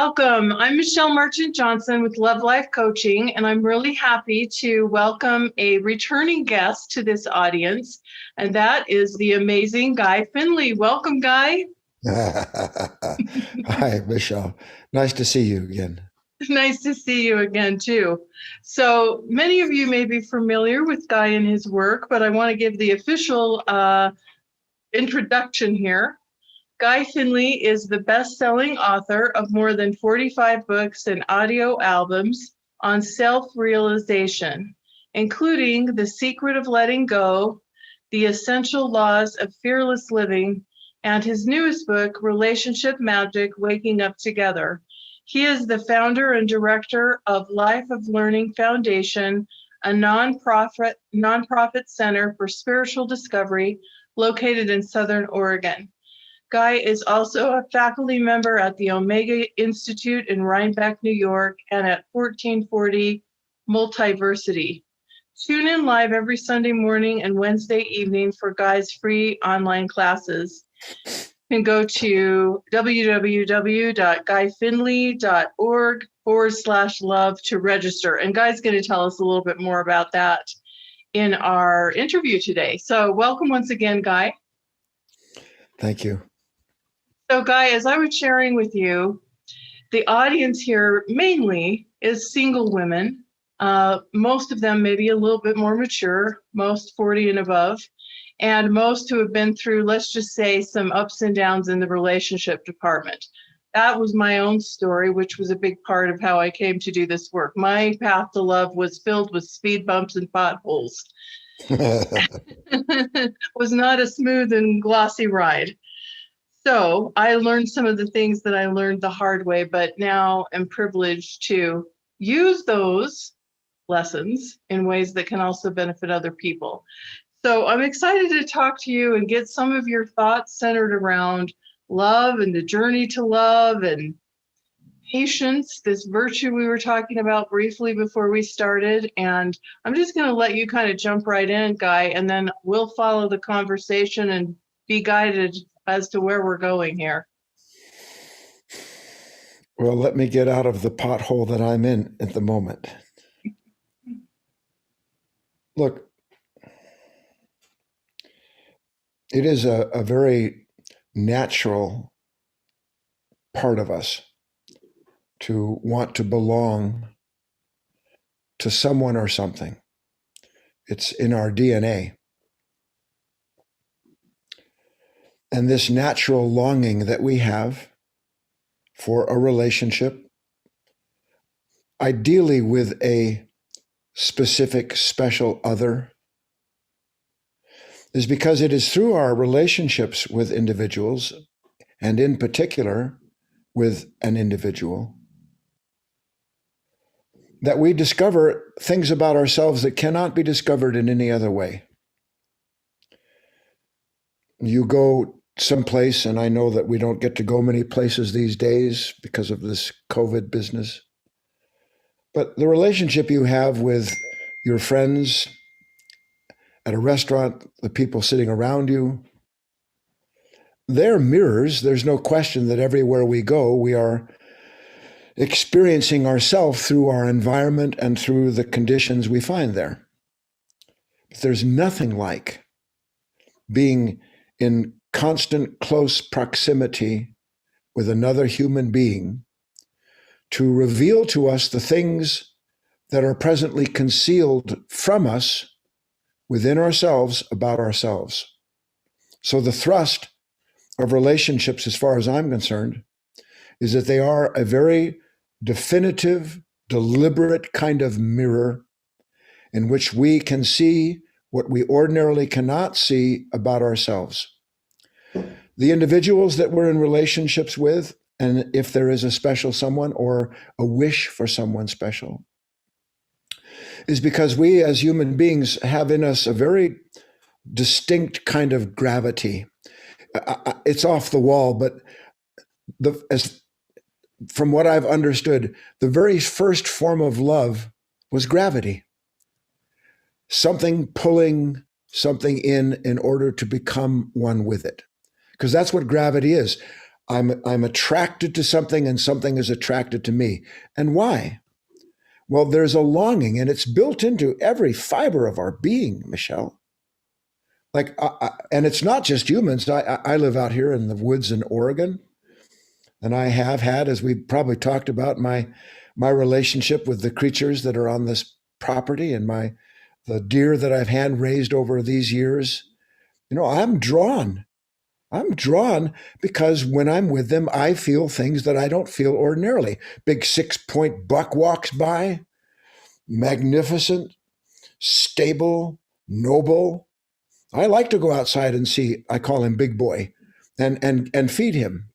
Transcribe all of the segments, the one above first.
Welcome. I'm Michelle Marchant Johnson with Love Life Coaching, and I'm really happy to welcome a returning guest to this audience, and that is the amazing Guy Finley. Welcome, Guy. Hi, Michelle. Nice to see you again. Nice to see you again, too. So many of you may be familiar with Guy and his work, but I want to give the official introduction here. Guy Finley is the best-selling author of more than 45 books and audio albums on self-realization, including The Secret of Letting Go, The Essential Laws of Fearless Living, and his newest book, Relationship Magic: Waking Up Together. He is the founder and director of Life of Learning Foundation, a nonprofit center for spiritual discovery located in Southern Oregon. Guy is also a faculty member at the Omega Institute in Rhinebeck, New York, and at 1440 Multiversity. Tune in live every Sunday morning and Wednesday evening for Guy's free online classes. You can go to www.guyfinley.org/love to register. And Guy's going to tell us a little bit more about that in our interview today. So welcome once again, Guy. Thank you. So, Guy, as I was sharing with you, the audience here mainly is single women. Most of them maybe a little bit more mature, most 40 and above, and most who have been through, let's just say, some ups and downs in the relationship department. That was my own story, which was a big part of how I came to do this work. My path to love was filled with speed bumps and potholes. It was not a smooth and glossy ride. So I learned some of the things that I learned the hard way, but now am privileged to use those lessons in ways that can also benefit other people. So I'm excited to talk to you and get some of your thoughts centered around love and the journey to love and patience, this virtue we were talking about briefly before we started. And I'm just going to let you kind of jump right in, Guy, and then we'll follow the conversation and be guided as to where we're going here. Well, let me get out of the pothole that I'm in at the moment. Look, it is a very natural part of us to want to belong to someone or something. It's in our DNA. And this natural longing that we have for a relationship, ideally with a specific special other, is because it is through our relationships with individuals, and in particular with an individual, that we discover things about ourselves that cannot be discovered in any other way. You go someplace, and I know that we don't get to go many places these days because of this COVID business, but the relationship you have with your friends at a restaurant, the people sitting around you, they're mirrors. There's no question that everywhere we go, we are experiencing ourselves through our environment and through the conditions we find there. But there's nothing like being in constant close proximity with another human being to reveal to us the things that are presently concealed from us within ourselves about ourselves. So the thrust of relationships, as far as I'm concerned, is that they are a very definitive, deliberate kind of mirror in which we can see what we ordinarily cannot see about ourselves. The individuals that we're in relationships with, and if there is a special someone or a wish for someone special, is because we as human beings have in us a very distinct kind of gravity. It's off the wall, but from what I've understood, the very first form of love was gravity. Something pulling something in order to become one with it. Because that's what gravity is. I'm attracted to something and something is attracted to me. And why? Well, there's a longing, and it's built into every fiber of our being, Michelle. And it's not just humans. I live out here in the woods in Oregon, and I have had, as we probably talked about, my relationship with the creatures that are on this property and the deer that I've hand raised over these years. I'm drawn. I'm drawn because when I'm with them, I feel things that I don't feel ordinarily. Big 6-point buck walks by, magnificent, stable, noble. I like to go outside and see. I call him Big Boy, and feed him.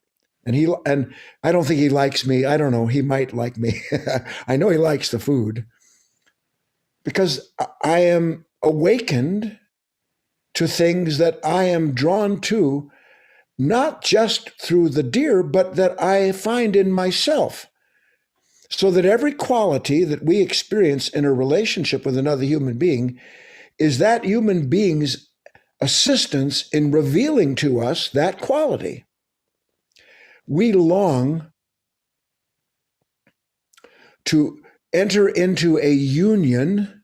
And I don't think he likes me. I don't know. He might like me. I know he likes the food because I am awakened to things that I am drawn to, not just through the deer, but that I find in myself. So that every quality that we experience in a relationship with another human being is that human being's assistance in revealing to us that quality. We long to enter into a union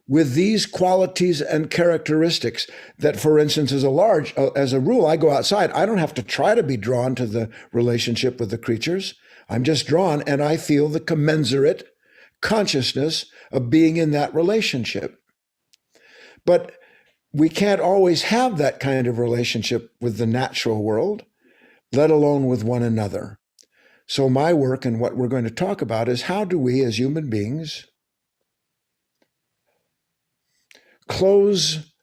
with these qualities and characteristics that, for instance, as a rule, I go outside. I don't have to try to be drawn to the relationship with the creatures. I'm just drawn, and I feel the commensurate consciousness of being in that relationship. But we can't always have that kind of relationship with the natural world, let alone with one another. So my work and what we're going to talk about is how do we as human beings close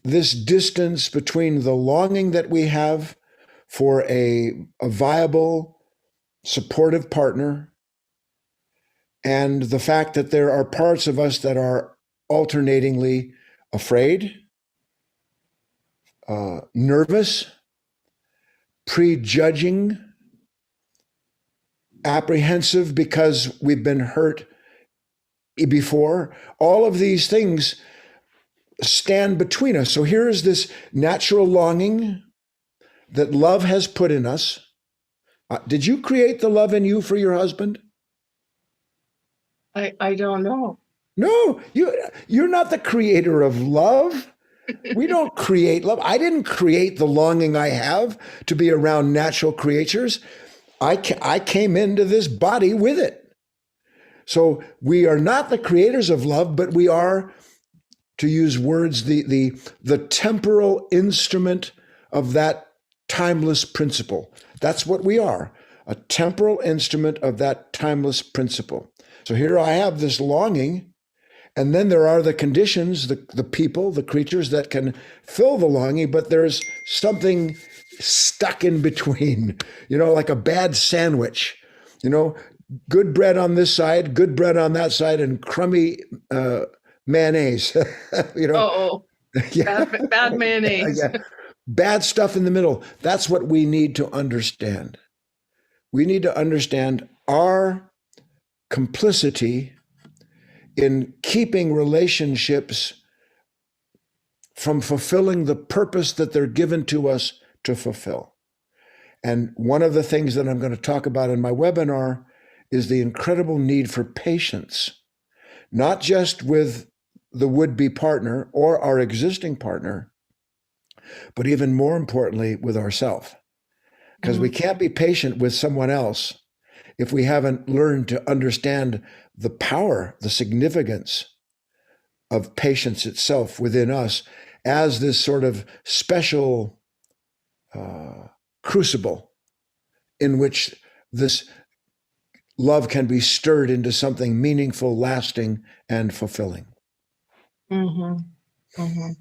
this distance between the longing that we have for a viable, supportive partner and the fact that there are parts of us that are alternatingly afraid, nervous, prejudging, apprehensive because we've been hurt before. All of these things stand between us. So here is this natural longing that love has put in us. Did you create the love in you for your husband? I don't know. No, you're not the creator of love. We don't create love. I didn't create the longing I have to be around natural creatures. I came into this body with it. So we are not the creators of love, but we are, to use words, the temporal instrument of that timeless principle. That's what we are, a temporal instrument of that timeless principle. So here I have this longing, and then there are the conditions, the people, the creatures that can fill the longing, but there's something stuck in between, like a bad sandwich, good bread on this side, good bread on that side, and crummy mayonnaise. Yeah. Bad mayonnaise. Yeah. Bad stuff in the middle. That's what we need to understand. We need to understand our complicity in keeping relationships from fulfilling the purpose that they're given to us to fulfill. And one of the things that I'm going to talk about in my webinar is the incredible need for patience, not just with the would-be partner or our existing partner, but even more importantly, with ourselves. Because we can't be patient with someone else if we haven't learned to understand the power, the significance of patience itself within us as this sort of special crucible in which this love can be stirred into something meaningful, lasting, and fulfilling. Mm-hmm. Mm-hmm.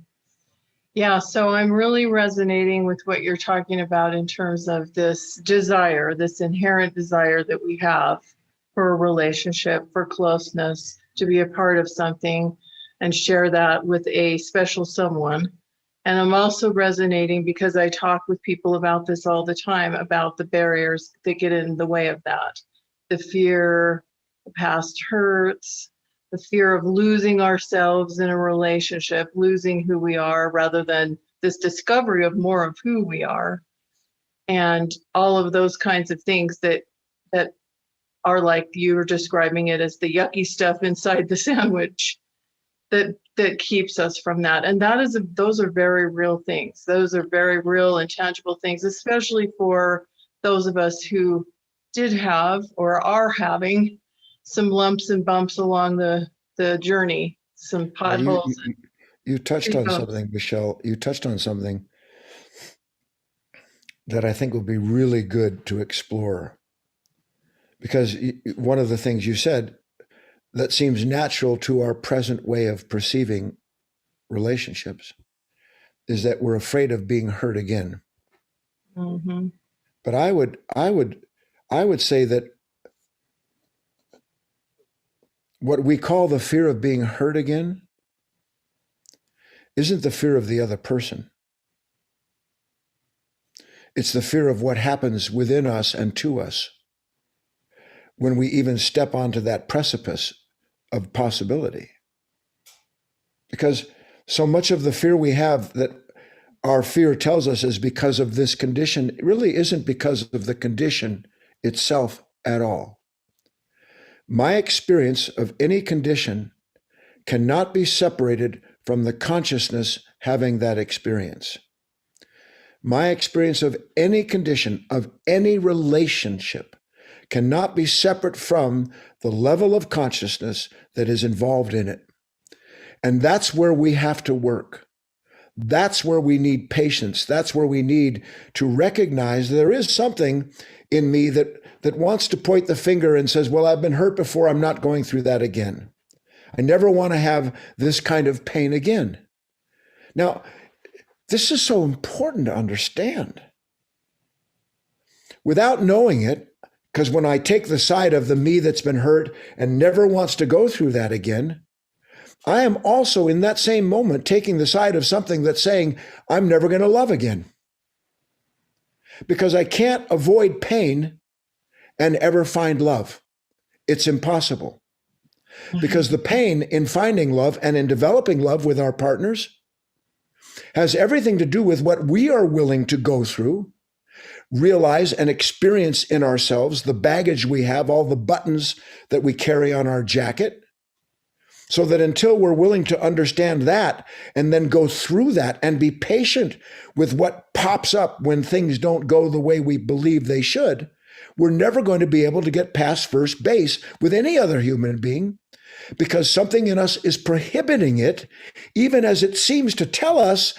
Yeah, so I'm really resonating with what you're talking about in terms of this desire, this inherent desire that we have for a relationship, for closeness, to be a part of something and share that with a special someone. And I'm also resonating because I talk with people about this all the time, about the barriers that get in the way of that. The fear, the past hurts, the fear of losing ourselves in a relationship, losing who we are, rather than this discovery of more of who we are. and all of those kinds of things that are like you were describing it as the yucky stuff inside the sandwich that keeps us from that. And those are very real things. Those are very real and tangible things, especially for those of us who did have or are having some lumps and bumps along the journey, some potholes. You touched on something, Michelle. You touched on something that I think would be really good to explore. Because one of the things you said that seems natural to our present way of perceiving relationships is that we're afraid of being hurt again. Mm-hmm. But I would say that what we call the fear of being hurt again isn't the fear of the other person. It's the fear of what happens within us and to us when we even step onto that precipice of possibility. Because so much of the fear we have that our fear tells us is because of this condition, it really isn't because of the condition itself at all. My experience of any condition cannot be separated from the consciousness having that experience. My experience of any condition, of any relationship, cannot be separate from the level of consciousness that is involved in it. And that's where we have to work. That's where we need patience. That's where we need to recognize there is something in me that wants to point the finger and says, well, I've been hurt before. I'm not going through that again. I never want to have this kind of pain again. Now, this is so important to understand. Without knowing it, because when I take the side of the me that's been hurt and never wants to go through that again, I am also in that same moment taking the side of something that's saying, I'm never going to love again. Because I can't avoid pain and ever find love. It's impossible. Because the pain in finding love and in developing love with our partners has everything to do with what we are willing to go through, realize and experience in ourselves, the baggage we have, all the buttons that we carry on our jacket, so that until we're willing to understand that and then go through that and be patient with what pops up when things don't go the way we believe they should, we're never going to be able to get past first base with any other human being, because something in us is prohibiting it, even as it seems to tell us,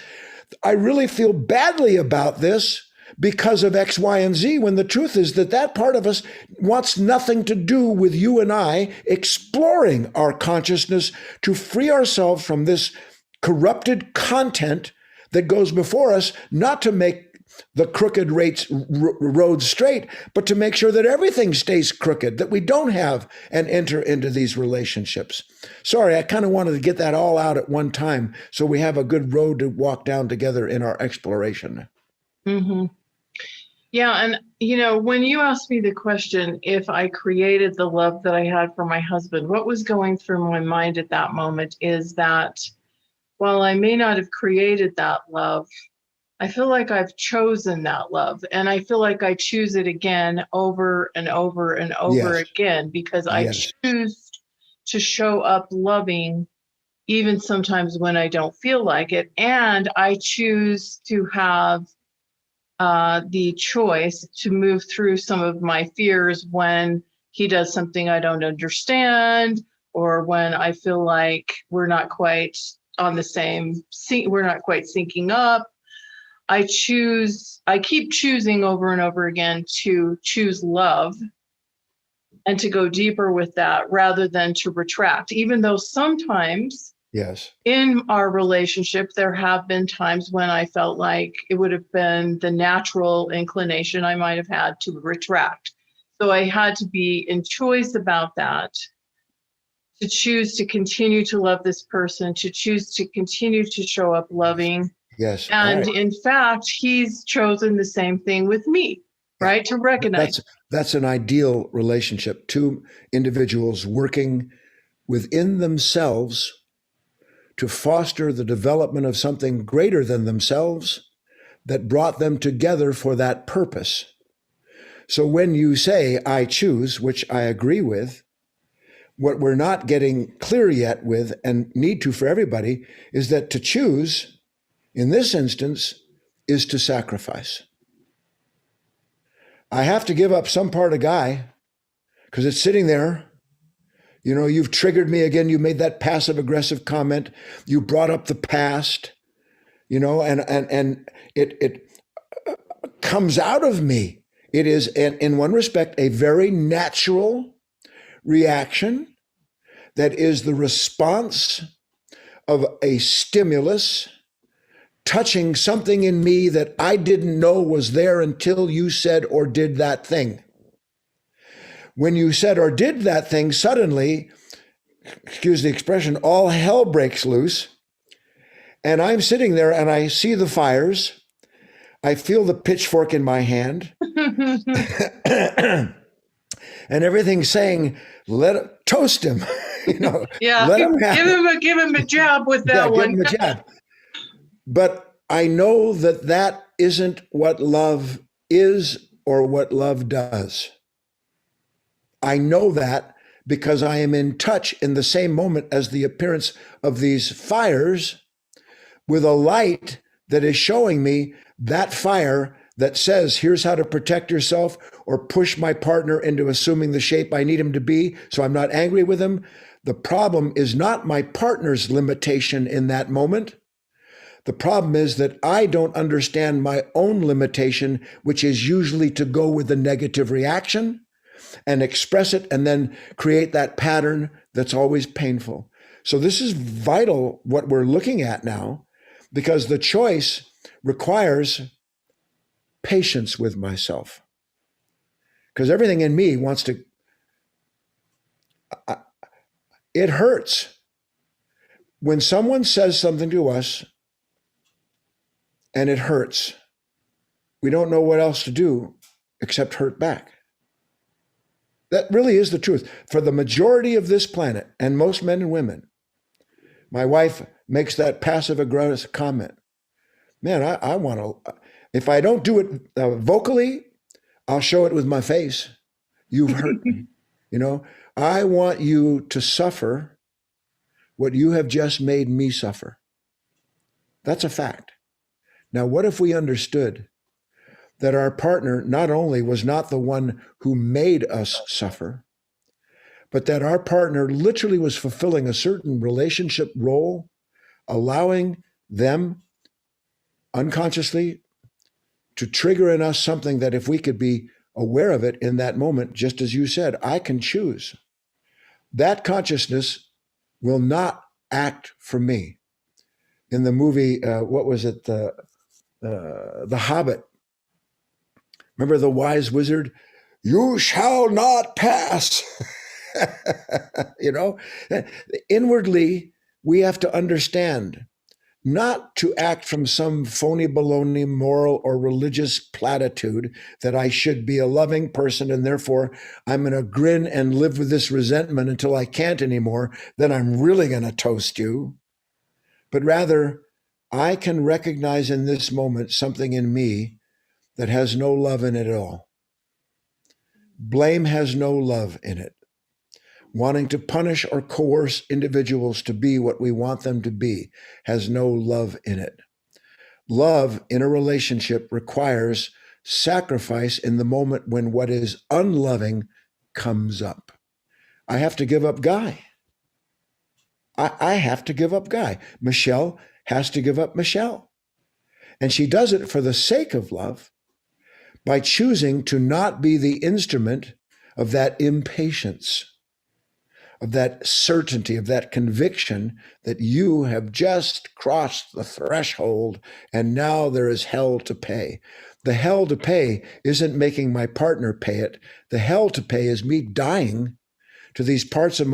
I really feel badly about this because of X, Y, and Z, when the truth is that part of us wants nothing to do with you and I exploring our consciousness to free ourselves from this corrupted content that goes before us, not to make the crooked roads straight, but to make sure that everything stays crooked, that we don't have and enter into these relationships. Sorry, I kind of wanted to get that all out at one time so we have a good road to walk down together in our exploration. Mm-hmm. Yeah. And, when you asked me the question, if I created the love that I had for my husband, what was going through my mind at that moment is that while I may not have created that love, I feel like I've chosen that love, and I feel like I choose it again over and over and over again, because I choose to show up loving, even sometimes when I don't feel like it. And I choose to have the choice to move through some of my fears when he does something I don't understand, or when I feel like we're not quite on the same, we're not quite syncing up. I keep choosing over and over again to choose love and to go deeper with that rather than to retract, even though sometimes in our relationship, there have been times when I felt like it would have been the natural inclination I might have had to retract. So I had to be in choice about that, to choose to continue to love this person, to choose to continue to show up loving. Yes. And in fact, he's chosen the same thing with me, right? To recognize. That's an ideal relationship. Two individuals working within themselves to foster the development of something greater than themselves, that brought them together for that purpose. So when you say, I choose, which I agree with, what we're not getting clear yet with, and need to for everybody, is that to choose, in this instance, is to sacrifice. I have to give up some part of Guy because it's sitting there. You know, you've triggered me again. You made that passive aggressive comment. You brought up the past, you know, and it comes out of me. It is, in one respect, a very natural reaction that is the response of a stimulus touching something in me that I didn't know was there until you said or did that thing. When you said or did that thing, suddenly, excuse the expression, all hell breaks loose. And I'm sitting there and I see the fires. I feel the pitchfork in my hand. And everything's saying, toast him. You know, yeah, let him give him a jab with that one. Give him a jab. But I know that isn't what love is or what love does. I know that because I am in touch in the same moment as the appearance of these fires with a light that is showing me that fire that says, here's how to protect yourself or push my partner into assuming the shape I need him to be so I'm not angry with him. The problem is not my partner's limitation in that moment. The problem is that I don't understand my own limitation, which is usually to go with the negative reaction and express it and then create that pattern that's always painful. So this is vital what we're looking at now, because the choice requires patience with myself. Because everything in me wants to, it hurts. When someone says something to us and it hurts, we don't know what else to do except hurt back. That really is the truth. For the majority of this planet, and most men and women, my wife makes that passive aggressive comment. Man, I want to, if I don't do it vocally, I'll show it with my face. You've hurt me. You know, I want you to suffer what you have just made me suffer. That's a fact. Now, what if we understood that our partner not only was not the one who made us suffer, but that our partner literally was fulfilling a certain relationship role, allowing them unconsciously to trigger in us something that if we could be aware of it in that moment, just as you said, I can choose. That consciousness will not act for me. In the movie, what was it? The Hobbit. Remember the wise wizard? You shall not pass. You know, inwardly, we have to understand not to act from some phony baloney moral or religious platitude that I should be a loving person and therefore I'm going to grin and live with this resentment until I can't anymore, then I'm really going to toast you. But rather, I can recognize in this moment something in me that has no love in it at all. Blame has no love in it. Wanting to punish or coerce individuals to be what we want them to be has no love in it. Love in a relationship requires sacrifice in the moment when what is unloving comes up. I have to give up Guy. I have to give up Guy. Michelle has to give up Michelle. And she does it for the sake of love by choosing to not be the instrument of that impatience, of that certainty, of that conviction that you have just crossed the threshold and now there is hell to pay. The hell to pay isn't making my partner pay it. The hell to pay is me dying to these parts of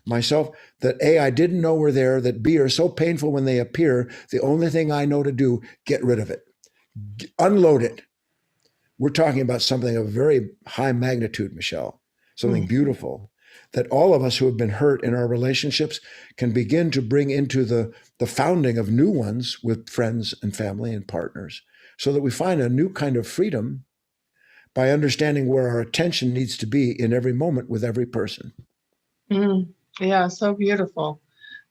myself that A, I didn't know were there, that B, are so painful when they appear. The only thing I know to do, get rid of it. Unload it. We're talking about something of very high magnitude, Michelle, something beautiful, that all of us who have been hurt in our relationships can begin to bring into the founding of new ones with friends and family and partners. so that we find a new kind of freedom by understanding where our attention needs to be in every moment with every person. Yeah, so beautiful.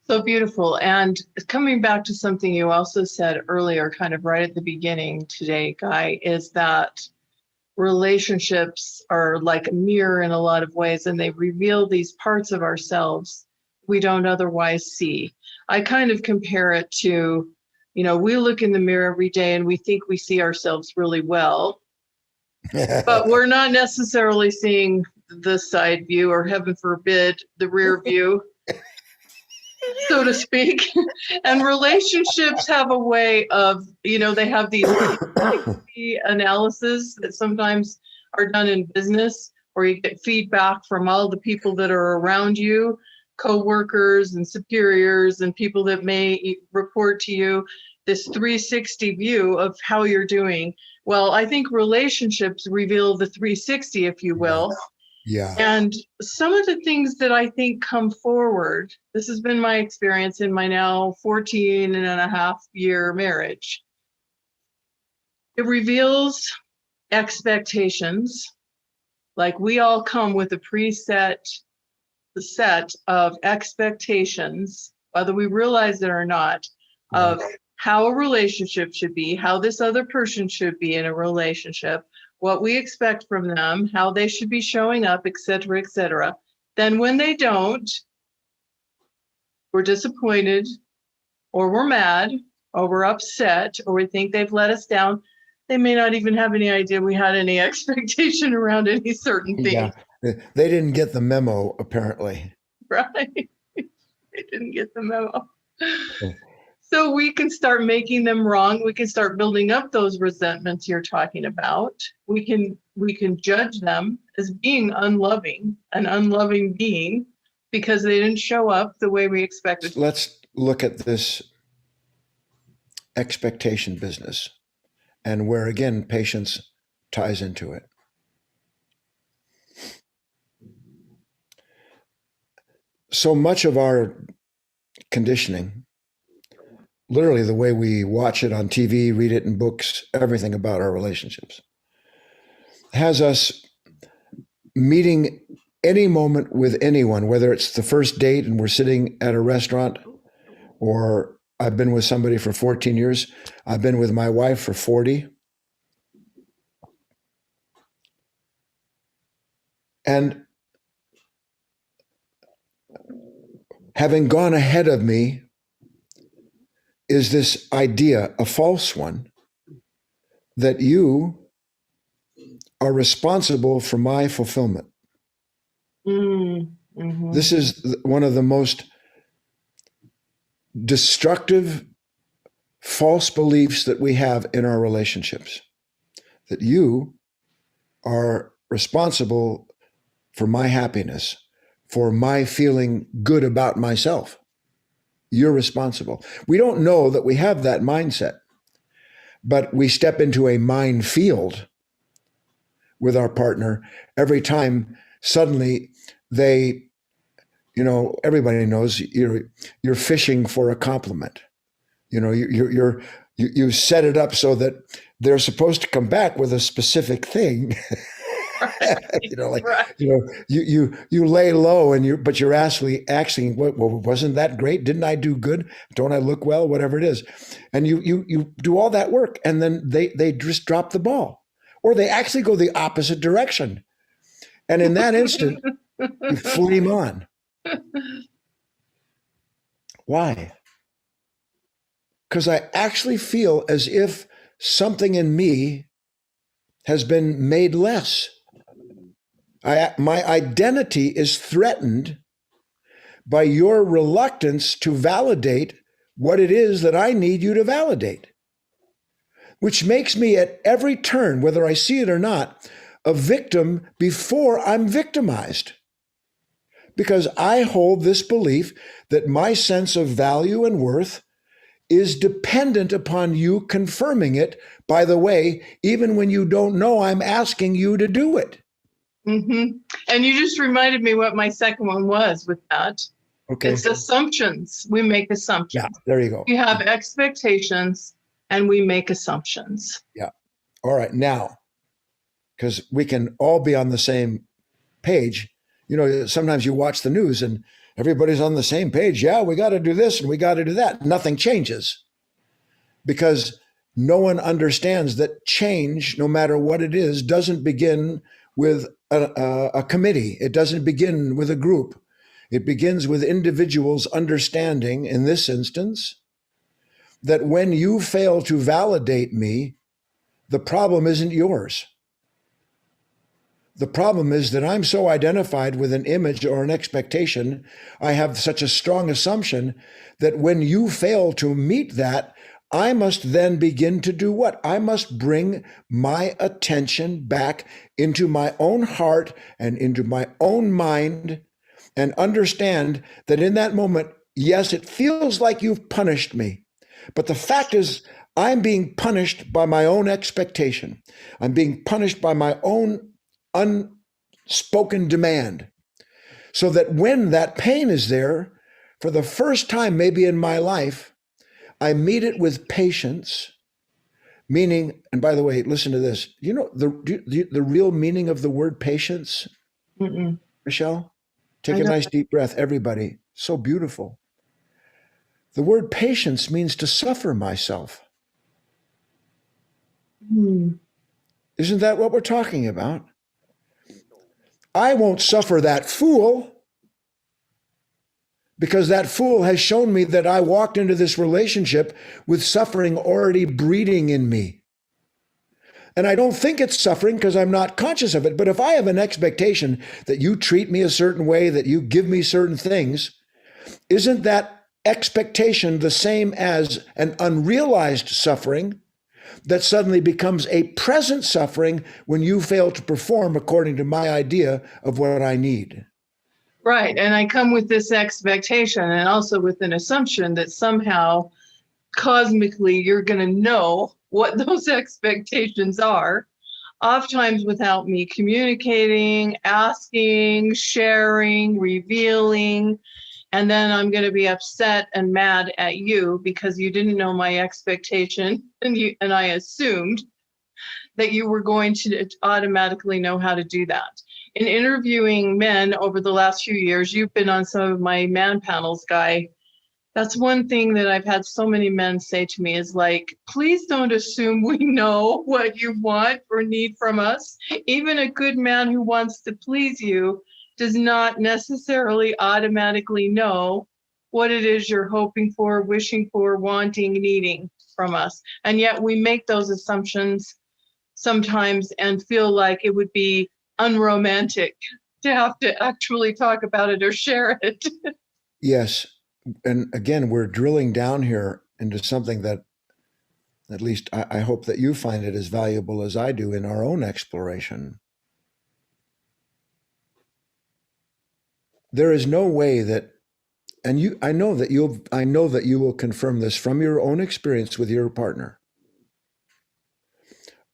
So beautiful. And coming back to something you also said earlier, kind of right at the beginning today, Guy, is that relationships are like a mirror in a lot of ways, and they reveal these parts of ourselves we don't otherwise see. I kind of compare it to, we look in the mirror every day and we think we see ourselves really well, but we're not necessarily seeing the side view, or heaven forbid, the rear view, so to speak. And relationships have a way of, they have these analysis that sometimes are done in business, or you get feedback from all the people that are around you, co-workers and superiors and people that may report to you, this 360 view of how you're doing. Well, I think relationships reveal the 360, if you will. Yeah. And some of the things that I think come forward, this has been my experience in my now 14 and a half year marriage. It reveals expectations. Like, we all come with a preset set of expectations, whether we realize it or not, of how a relationship should be, how this other person should be in a relationship, what we expect from them, how they should be showing up, et cetera, et cetera. Then when they don't, we're disappointed, or we're mad, or we're upset, or we think they've let us down. They may not even have any idea we had any expectation around any certain thing. Yeah. They didn't get the memo, apparently. Right. They didn't get the memo. So we can start making them wrong. We can start building up those resentments you're talking about. We can judge them as being unloving, an unloving being, because they didn't show up the way we expected. Let's look at this expectation business, and where, again, patience ties into it. So much of our conditioning, literally the way we watch it on TV, read it in books, everything about our relationships, has us meeting any moment with anyone, whether it's the first date and we're sitting at a restaurant, or I've been with somebody for 14 years. I've been with my wife for 40. And having gone ahead of me is this idea, a false one, that you are responsible for my fulfillment. Mm-hmm. This is one of the most destructive false beliefs that we have in our relationships, that you are responsible for my happiness, for my feeling good about myself. You're responsible. We don't know that we have that mindset, but we step into a minefield with our partner every time suddenly they, everybody knows you're fishing for a compliment. You set it up so that they're supposed to come back with a specific thing. Right. You lay low but you're actually asking, well, wasn't that great? Didn't I do good? Don't I look well? Whatever it is. And you do all that work, and then they just drop the ball, or they actually go the opposite direction. And in that instant, you flame on. Why? Because I actually feel as if something in me has been made less. My identity is threatened by your reluctance to validate what it is that I need you to validate, which makes me at every turn, whether I see it or not, a victim before I'm victimized. Because I hold this belief that my sense of value and worth is dependent upon you confirming it, by the way, even when you don't know I'm asking you to do it. Mm-hmm. And you just reminded me what my second one was with that. Okay. It's assumptions. We make assumptions. Yeah, there you go. We have expectations, and we make assumptions. Yeah. All right. Now, because we can all be on the same page. You know, sometimes you watch the news and everybody's on the same page. Yeah, we got to do this and we got to do that. Nothing changes because no one understands that change, no matter what it is, doesn't begin with a committee. It doesn't begin with a group. It begins with individuals understanding, in this instance, that when you fail to validate me, the problem isn't yours. The problem is that I'm so identified with an image or an expectation, I have such a strong assumption that when you fail to meet that, I must then begin to do what? I must bring my attention back into my own heart and into my own mind and understand that in that moment, yes, it feels like you've punished me. But the fact is, I'm being punished by my own expectation. I'm being punished by my own unspoken demand. So that when that pain is there, for the first time maybe in my life, I meet it with patience, meaning, and by the way, listen to this. You know the real meaning of the word patience? Mm-mm. Michelle? Take a nice deep breath, everybody. So beautiful. The word patience means to suffer myself. Mm. Isn't that what we're talking about? I won't suffer that fool because that fool has shown me that I walked into this relationship with suffering already breeding in me. And I don't think it's suffering because I'm not conscious of it. But if I have an expectation that you treat me a certain way, that you give me certain things, isn't that expectation the same as an unrealized suffering that suddenly becomes a present suffering when you fail to perform according to my idea of what I need? Right. And I come with this expectation and also with an assumption that somehow cosmically you're going to know what those expectations are, oftentimes without me communicating, asking, sharing, revealing. And then I'm going to be upset and mad at you because you didn't know my expectation and I assumed that you were going to automatically know how to do that. In interviewing men over the last few years, you've been on some of my man panels, Guy. That's one thing that I've had so many men say to me is like, please don't assume we know what you want or need from us. Even a good man who wants to please you does not necessarily automatically know what it is you're hoping for, wishing for, wanting, needing from us. And yet we make those assumptions sometimes and feel like it would be unromantic to have to actually talk about it or share it. Yes. And again, we're drilling down here into something that at least I hope that you find it as valuable as I do in our own exploration. There is no way that, and I know that you will confirm this from your own experience with your partner.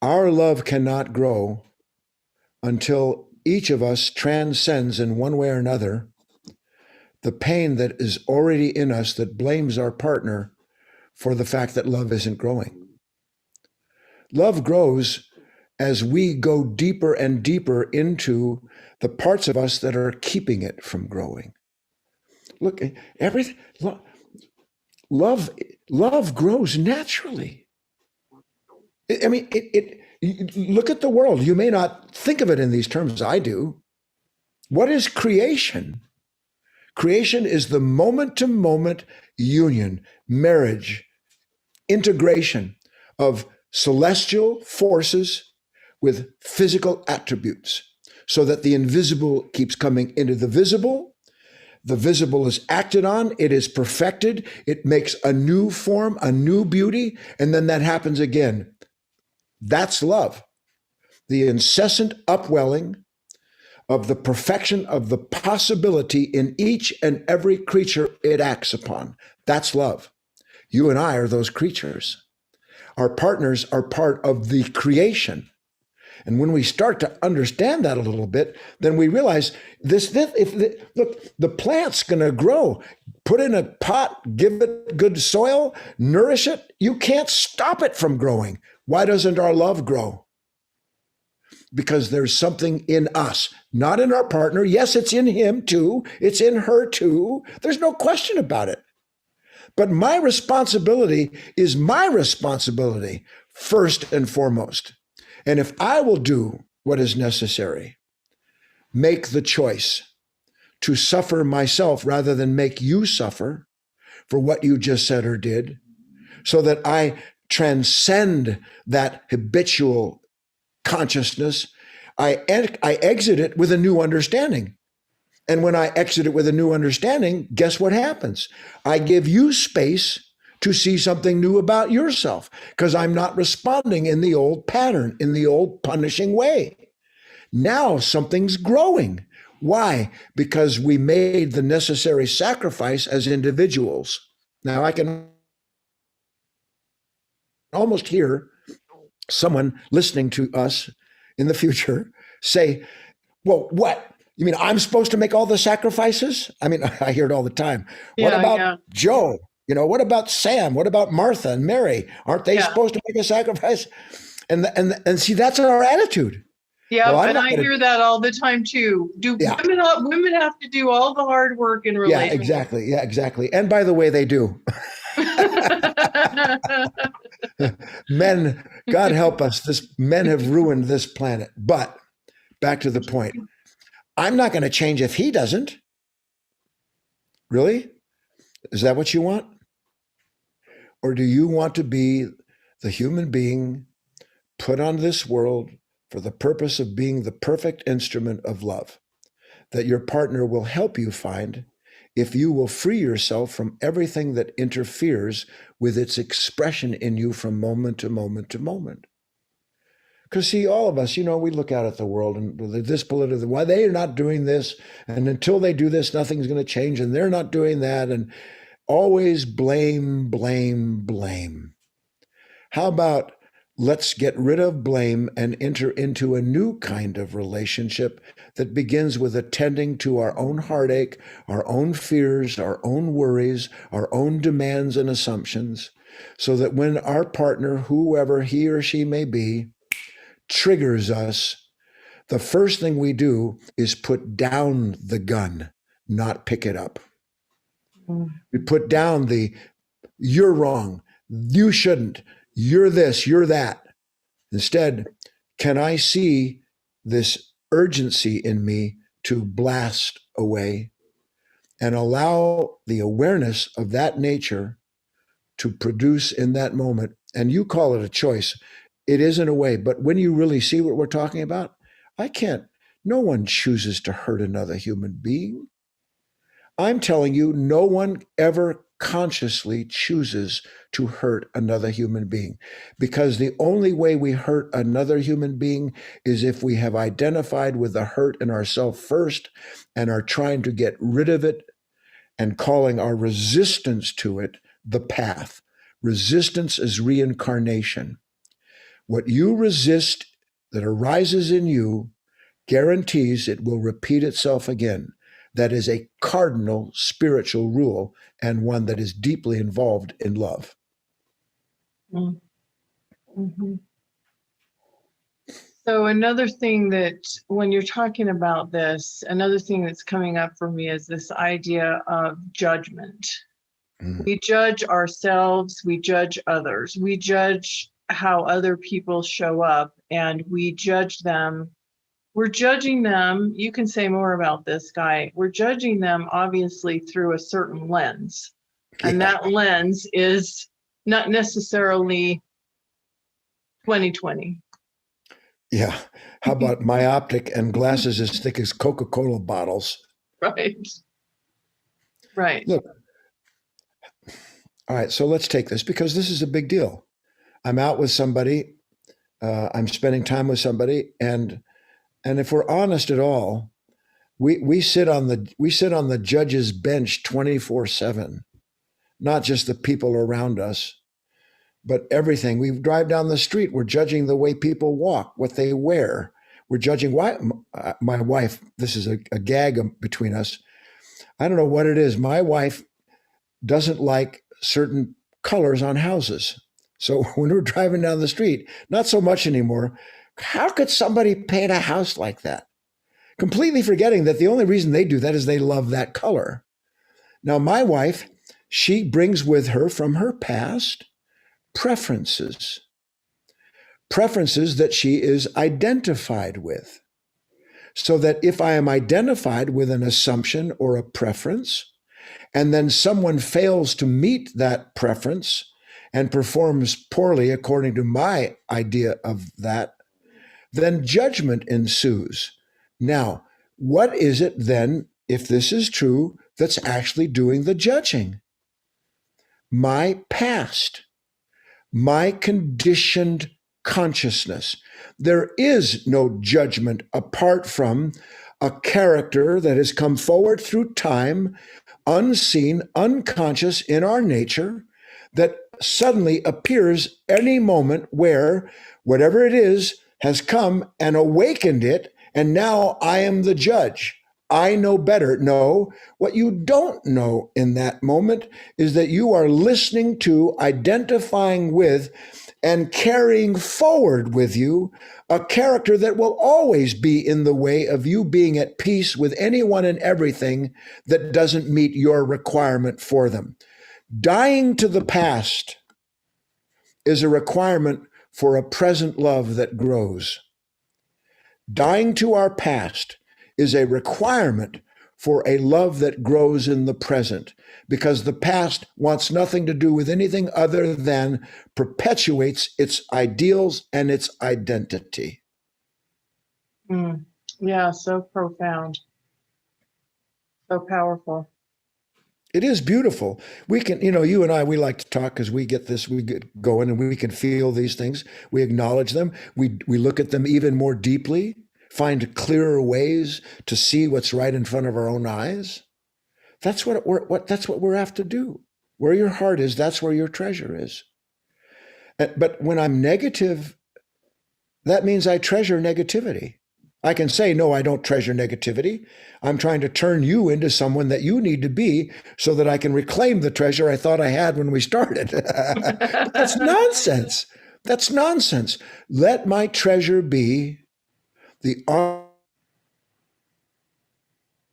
Our love cannot grow until each of us transcends in one way or another the pain that is already in us that blames our partner for the fact that love isn't growing. Love grows as we go deeper and deeper into the parts of us that are keeping it from growing. Look, everything, love grows naturally. I mean, look at the world. You may not think of it in these terms. I do. What is creation? Creation is the moment-to-moment union, marriage, integration of celestial forces with physical attributes so that the invisible keeps coming into the visible is acted on, it is perfected, it makes a new form, a new beauty, and then that happens again. That's love. The incessant upwelling of the perfection of the possibility in each and every creature it acts upon. That's love. You and I are those creatures. Our partners are part of the creation. And when we start to understand that a little bit, then we realize look, the plant's going to grow. put in a pot, give it good soil, nourish it. You can't stop it from growing. Why doesn't our love grow? Because there's something in us, not in our partner. Yes, it's in him too. It's in her too. There's no question about it. But my responsibility is my responsibility first and foremost. And if I will do what is necessary, make the choice to suffer myself rather than make you suffer for what you just said or did, so that I transcend that habitual consciousness, I exit it with a new understanding. And when I exit it with a new understanding, guess what happens? I give you space to see something new about yourself, because I'm not responding in the old pattern, in the old punishing way. Now something's growing. Why? Because we made the necessary sacrifice as individuals. Now I can almost hear someone listening to us in the future say, well, what? You mean I'm supposed to make all the sacrifices? I mean, I hear it all the time. What about Joe? What about Sam? What about Martha and Mary? Aren't they supposed to make a sacrifice? And see, that's our attitude. Yeah, well, and I hear that all the time too. Women have to do all the hard work in relationships? Yeah, exactly. And by the way, they do. Men, God help us, men have ruined this planet. But back to the point. I'm not going to change if he doesn't. Really? Is that what you want? Or do you want to be the human being put on this world for the purpose of being the perfect instrument of love that your partner will help you find if you will free yourself from everything that interferes with its expression in you from moment to moment to moment? Because see, all of us, we look out at the world and this political, why they are not doing this, and until they do this, nothing's going to change, and they're not doing that, and always blame, blame, blame. How about let's get rid of blame and enter into a new kind of relationship that begins with attending to our own heartache, our own fears, our own worries, our own demands and assumptions, so that when our partner, whoever he or she may be, triggers us, the first thing we do is put down the gun, not pick it up. We put down you're wrong, you shouldn't, you're this, you're that. Instead, can I see this urgency in me to blast away and allow the awareness of that nature to produce in that moment? And you call it a choice. It is in a way, but when you really see what we're talking about, no one chooses to hurt another human being. I'm telling you, no one ever consciously chooses to hurt another human being, because the only way we hurt another human being is if we have identified with the hurt in ourselves first and are trying to get rid of it and calling our resistance to it the path. Resistance is reincarnation. What you resist that arises in you guarantees it will repeat itself again. That is a cardinal spiritual rule, and one that is deeply involved in love. Mm-hmm. So another thing that, when you're talking about this, another thing that's coming up for me is this idea of judgment. We judge ourselves, we judge others, we judge how other people show up, and we judge them. We're judging them. You can say more about this, Guy. We're judging them obviously through a certain lens. And that lens is not necessarily 2020. Yeah. How about myopic and glasses as thick as Coca-Cola bottles? Right. Right. Look. All right. So let's take this, because this is a big deal. I'm out with somebody. I'm spending time with somebody, and if we're honest at all, we sit on the judge's bench 24/7, not just the people around us, but everything. We drive down the street. We're judging the way people walk, what they wear. We're judging why my wife. This is a gag between us. I don't know what it is. My wife doesn't like certain colors on houses. So when we're driving down the street, not so much anymore. How could somebody paint a house like that? Completely forgetting that the only reason they do that is they love that color. Now, my wife, she brings with her from her past preferences, preferences that she is identified with. So that if I am identified with an assumption or a preference, and then someone fails to meet that preference and performs poorly according to my idea of that, then judgment ensues. Now, what is it then, if this is true, that's actually doing the judging? My past, my conditioned consciousness. There is no judgment apart from a character that has come forward through time, unseen, unconscious in our nature, that suddenly appears any moment where whatever it is has come and awakened it, and now I am the judge. I know better. No, what you don't know in that moment is that you are listening to, identifying with, and carrying forward with you a character that will always be in the way of you being at peace with anyone and everything that doesn't meet your requirement for them. Dying to the past is a requirement for a present love that grows. Dying to our past is a requirement for a love that grows in the present, because the past wants nothing to do with anything other than perpetuates its ideals and its identity. Yeah, so profound, so powerful. It is beautiful. We can, you and I, we like to talk because we get going and we can feel these things. We acknowledge them. We look at them even more deeply, find clearer ways to see what's right in front of our own eyes. That's what we're asked to do. Where your heart is, that's where your treasure is. But when I'm negative, that means I treasure negativity. I can say, no, I don't treasure negativity. I'm trying to turn you into someone that you need to be so that I can reclaim the treasure I thought I had when we started. That's nonsense. That's nonsense. Let my treasure be the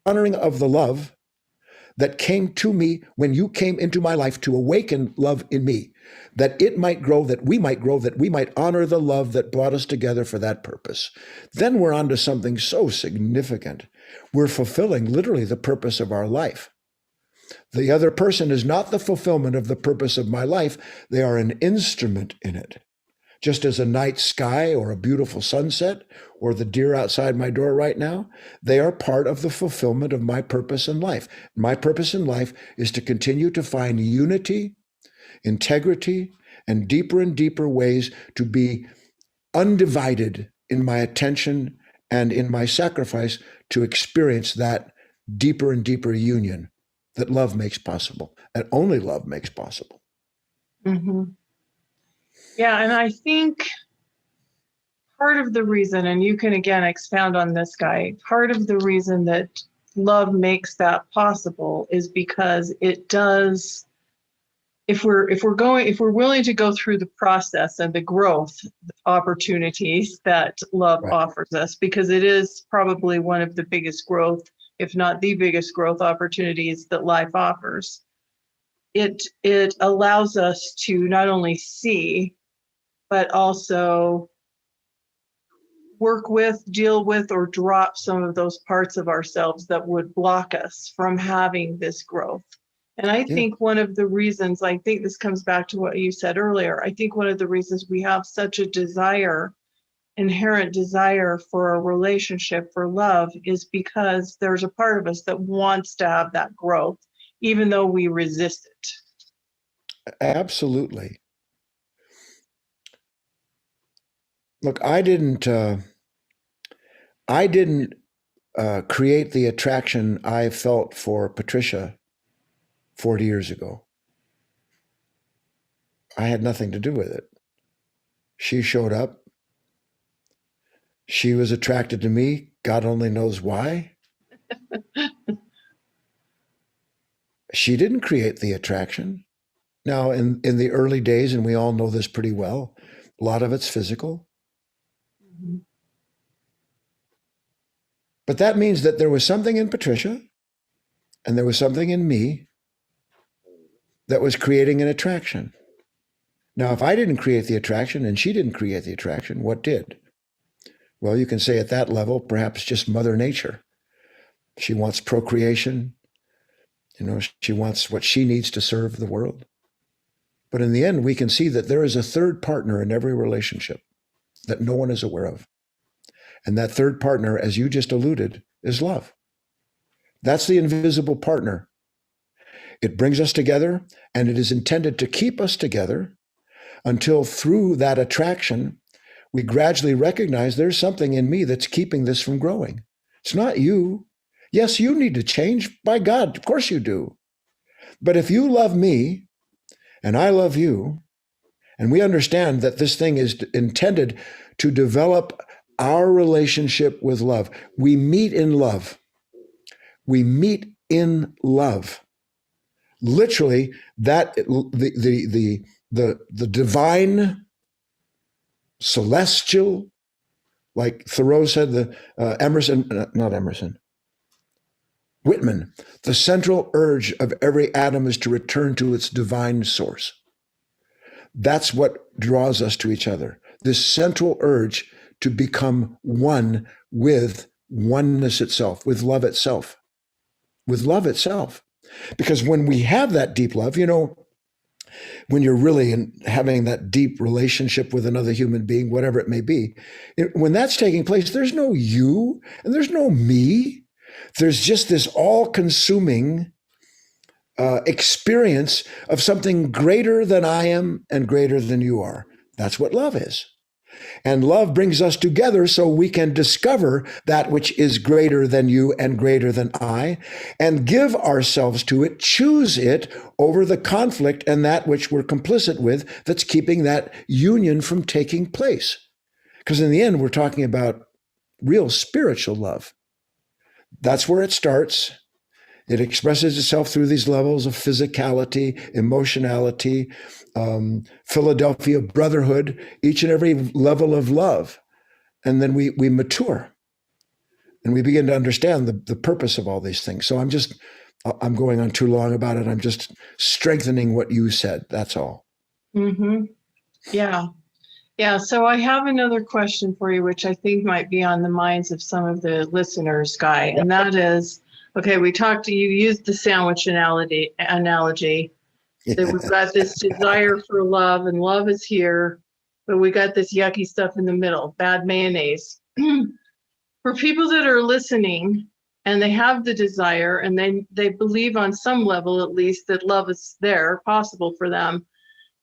honoring of the love that came to me when you came into my life to awaken love in me, that it might grow, that we might honor the love that brought us together for that purpose. Then we're on to something so significant. We're fulfilling literally the purpose of our life. The other person is not the fulfillment of the purpose of my life. They are an instrument in it. Just as a night sky or a beautiful sunset or the deer outside my door right now, they are part of the fulfillment of my purpose in life. My purpose in life is to continue to find unity, integrity, and deeper ways to be undivided in my attention and in my sacrifice to experience that deeper and deeper union that love makes possible, and only love makes possible. Mm-hmm. Yeah, and I think part of the reason, and you can again expound on this, Guy, part of the reason that love makes that possible is because it does, if we're willing to go through the process and the growth opportunities that love offers us, because it is probably one of the biggest growth, if not the biggest growth opportunities that life offers. It allows us to not only see, but also work with, deal with, or drop some of those parts of ourselves that would block us from having this growth. And I think one of the reasons, I think this comes back to what you said earlier, I think one of the reasons we have such a desire, inherent desire for a relationship, for love, is because there's a part of us that wants to have that growth, even though we resist it. Absolutely. Look, I didn't create the attraction I felt for Patricia 40 years ago. I had nothing to do with it. She showed up. She was attracted to me. God only knows why. She didn't create the attraction. Now, in the early days, and we all know this pretty well, a lot of it's physical. Mhm. But that means that there was something in Patricia and there was something in me that was creating an attraction. Now, if I didn't create the attraction and she didn't create the attraction, what did? Well, you can say at that level, perhaps just Mother Nature. She wants procreation. She wants what she needs to serve the world. But in the end, we can see that there is a third partner in every relationship that no one is aware of. And that third partner, as you just alluded, is love. That's the invisible partner. It brings us together, and it is intended to keep us together until through that attraction, we gradually recognize there's something in me that's keeping this from growing. It's not you. Yes, you need to change. By God, of course you do. But if you love me and I love you, and we understand that this thing is intended to develop our relationship with love, we meet in love. We meet in love. Literally, that the divine, celestial, like Thoreau said, Whitman, the central urge of every atom is to return to its divine source. That's what draws us to each other. This central urge to become one with oneness itself, with love itself. With love itself. Because when we have that deep love, when you're really having that deep relationship with another human being, whatever it may be, when that's taking place, there's no you and there's no me. There's just this all-consuming experience of something greater than I am and greater than you are. That's what love is. And love brings us together so we can discover that which is greater than you and greater than I, and give ourselves to it, choose it over the conflict and that which we're complicit with that's keeping that union from taking place. Because in the end, we're talking about real spiritual love. That's where it starts. It expresses itself through these levels of physicality, emotionality, Philadelphia brotherhood, each and every level of love. And then we mature and we begin to understand the purpose of all these things. So I'm going on too long about it. I'm just strengthening what you said. That's all. Mm-hmm. Yeah. Yeah. So I have another question for you, which I think might be on the minds of some of the listeners, Guy. And that is, okay, you used the sandwich analogy. That we've got this desire for love, and love is here, but we got this yucky stuff in the middle, bad mayonnaise. For people that are listening and they have the desire and they believe on some level at least that love is there, possible for them,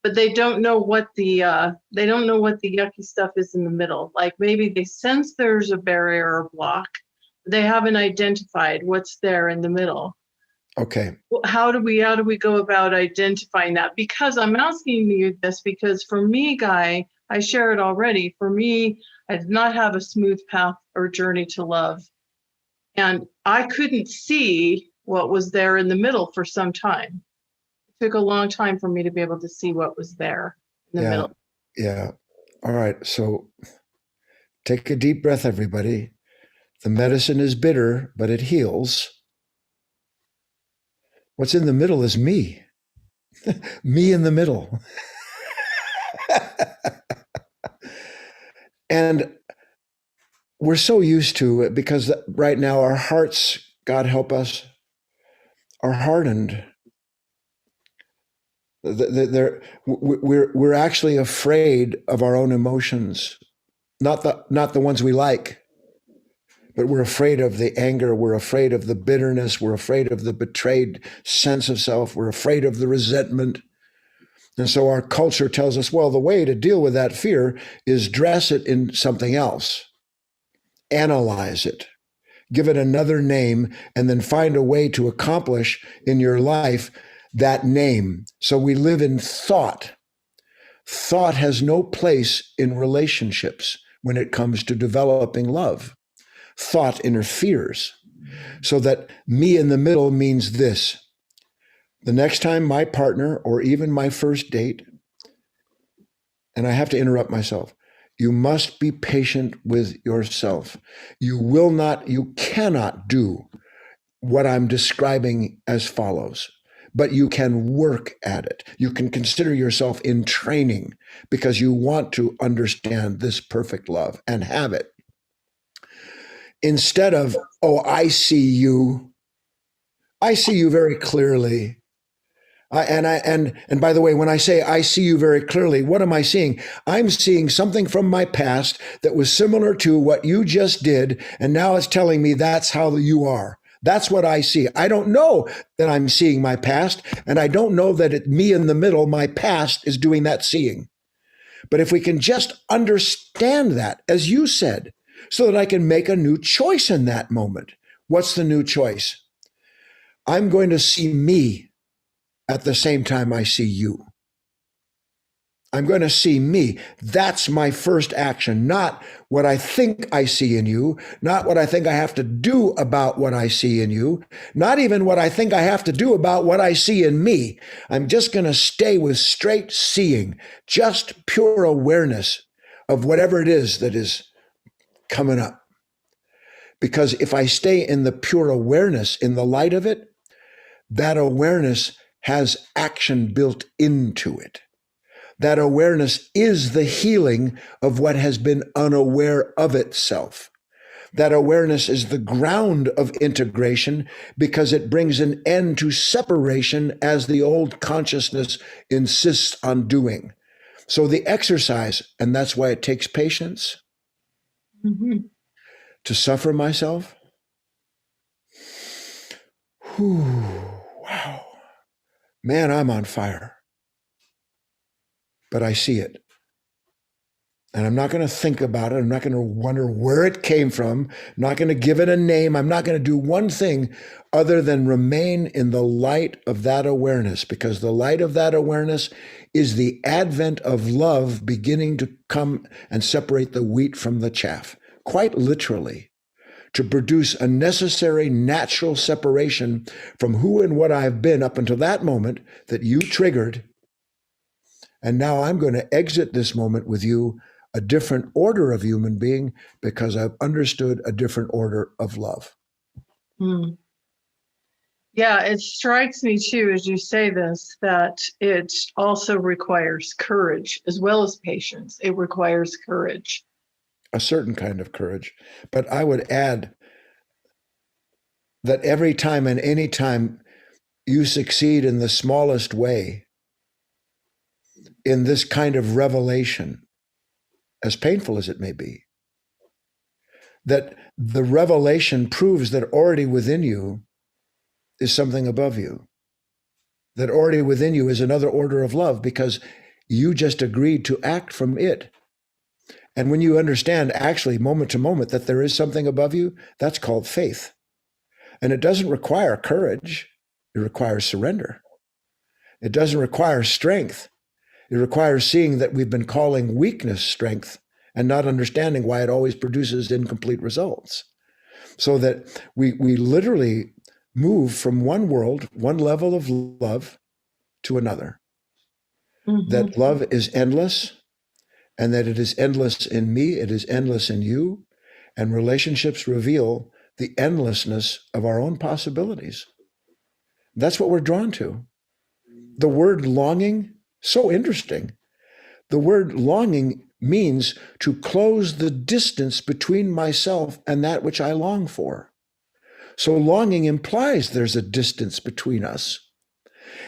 but they don't know what the yucky stuff is in the middle. Like maybe they sense there's a barrier or block. They haven't identified what's there in the middle. Okay. How do we go about identifying that? Because I'm asking you this because for me, Guy, I share it already. For me, I did not have a smooth path or journey to love. And I couldn't see what was there in the middle for some time. It took a long time for me to be able to see what was there in the middle. Yeah. All right. So take a deep breath, everybody. The medicine is bitter, but it heals. What's in the middle is me. Me in the middle. And we're so used to it because right now our hearts, God help us, are hardened. We're actually afraid of our own emotions, not the ones we like. But we're afraid of the anger. We're afraid of the bitterness. We're afraid of the betrayed sense of self. We're afraid of the resentment. And so our culture tells us, well, the way to deal with that fear is dress it in something else. Analyze it. Give it another name, and then find a way to accomplish in your life that name. So we live in thought. Thought has no place in relationships when it comes to developing love. Thought interferes. So that me in the middle means this. The next time my partner or even my first date, and I have to interrupt myself, you must be patient with yourself. You cannot do what I'm describing as follows, but you can work at it. You can consider yourself in training because you want to understand this perfect love and have it. Instead of, oh, I see you very clearly. And by the way, when I say I see you very clearly, what am I seeing? I'm seeing something from my past that was similar to what you just did, and now it's telling me that's how you are. That's what I see. I don't know that I'm seeing my past, and I don't know that it's me in the middle, my past is doing that seeing. But if we can just understand that, as you said, so that I can make a new choice in that moment. What's the new choice? I'm going to see me at the same time I see you. I'm going to see me. That's my first action, not what I think I see in you, not what I think I have to do about what I see in you, not even what I think I have to do about what I see in me. I'm just going to stay with straight seeing, just pure awareness of whatever it is that is coming up. Because if I stay in the pure awareness, in the light of it, that awareness has action built into it. That awareness is the healing of what has been unaware of itself. That awareness is the ground of integration because it brings an end to separation as the old consciousness insists on doing. So the exercise, and that's why it takes patience to suffer myself. Whew, wow. Man, I'm on fire. But I see it. And I'm not going to think about it. I'm not going to wonder where it came from. I'm not going to give it a name. I'm not going to do one thing other than remain in the light of that awareness, because the light of that awareness is the advent of love beginning to come and separate the wheat from the chaff, quite literally, to produce a necessary natural separation from who and what I've been up until that moment that you triggered. And now I'm going to exit this moment with you, a different order of human being, because I've understood a different order of love. Yeah, it strikes me too, as you say this, that it also requires courage as well as patience. It requires courage. A certain kind of courage. But I would add that every time and any time you succeed in the smallest way in this kind of revelation, as painful as it may be, that the revelation proves that already within you is something above you, that already within you is another order of love because you just agreed to act from it. And when you understand actually moment to moment that there is something above you, that's called faith. And it doesn't require courage. It requires surrender. It doesn't require strength. It requires seeing that we've been calling weakness strength and not understanding why it always produces incomplete results. So that we literally move from one world, one level of love to another. That love is endless, and that it is endless in me, it is endless in you, and relationships reveal the endlessness of our own possibilities. That's what we're drawn to. The word longing, so interesting. The word longing means to close the distance between myself and that which I long for. So longing implies there's a distance between us.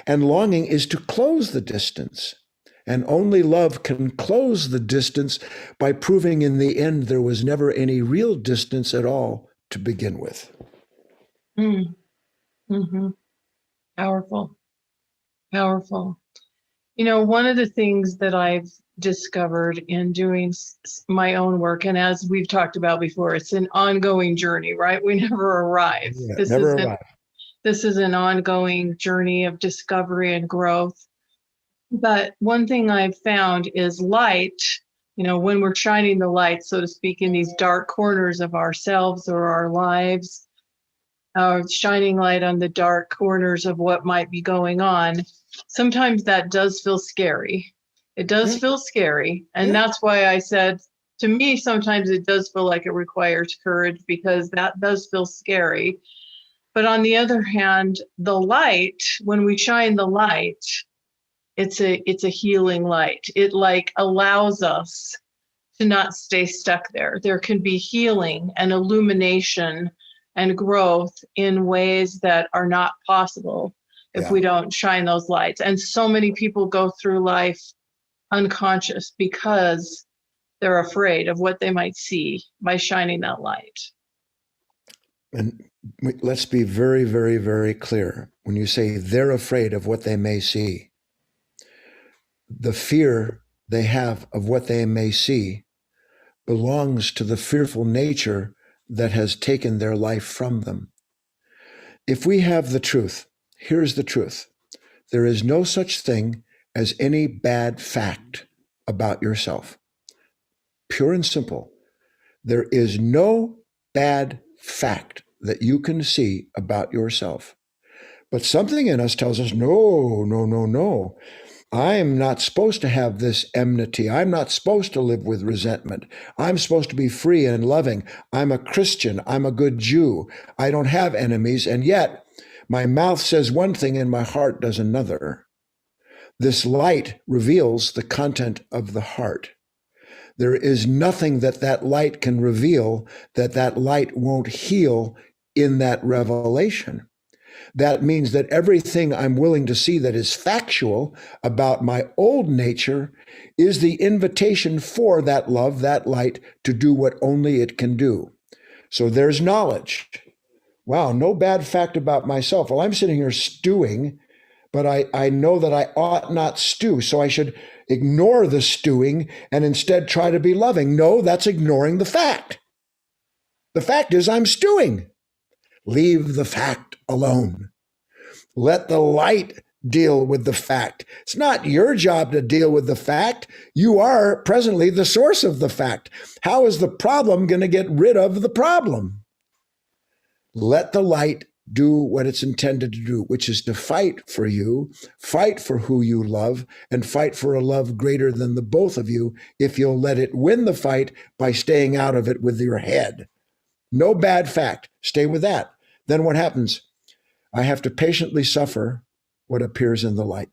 And longing is to close the distance. And only love can close the distance by proving in the end there was never any real distance at all to begin with. Powerful. Powerful. You know, one of the things that I've discovered in doing my own work, and as we've talked about before, it's an ongoing journey, right? We never arrive. Yeah, never arrive. This is an ongoing journey of discovery and growth. But one thing I've found is light, you know, when we're shining the light, so to speak, in these dark corners of ourselves or our lives, shining light on the dark corners of what might be going on, sometimes that does feel scary. It does feel scary. And that's why I said, to me, sometimes it does feel like it requires courage, because that does feel scary. But on the other hand, the light, when we shine the light, it's a healing light. It like allows us to not stay stuck there. There can be healing and illumination and growth in ways that are not possible if we don't shine those lights. And so many people go through life unconscious because they're afraid of what they might see by shining that light. And let's be very, very, very clear. When you say they're afraid of what they may see, the fear they have of what they may see belongs to the fearful nature that has taken their life from them. If we have the truth, here's the truth. There is no such thing as any bad fact about yourself. Pure and simple. There is no bad fact that you can see about yourself. But something in us tells us, no, no, no, no. I'm not supposed to have this enmity. I'm not supposed to live with resentment. I'm supposed to be free and loving. I'm a Christian. I'm a good Jew. I don't have enemies. And yet my mouth says one thing and my heart does another. This light reveals the content of the heart. There is nothing that light can reveal that light won't heal in that revelation. That means that everything I'm willing to see that is factual about my old nature is the invitation for that love, that light, to do what only it can do. So there's knowledge. Wow, no bad fact about myself. Well, I'm sitting here stewing, but I know that I ought not stew, so I should ignore the stewing and instead try to be loving. No, that's ignoring the fact. The fact is I'm stewing. Leave the fact alone. Let the light deal with the fact. It's not your job to deal with the fact. You are presently the source of the fact. How is the problem going to get rid of the problem? Let the light do what it's intended to do, which is to fight for you, fight for who you love, and fight for a love greater than the both of you if you'll let it win the fight by staying out of it with your head. No bad fact. Stay with that. Then what happens? I have to patiently suffer what appears in the light.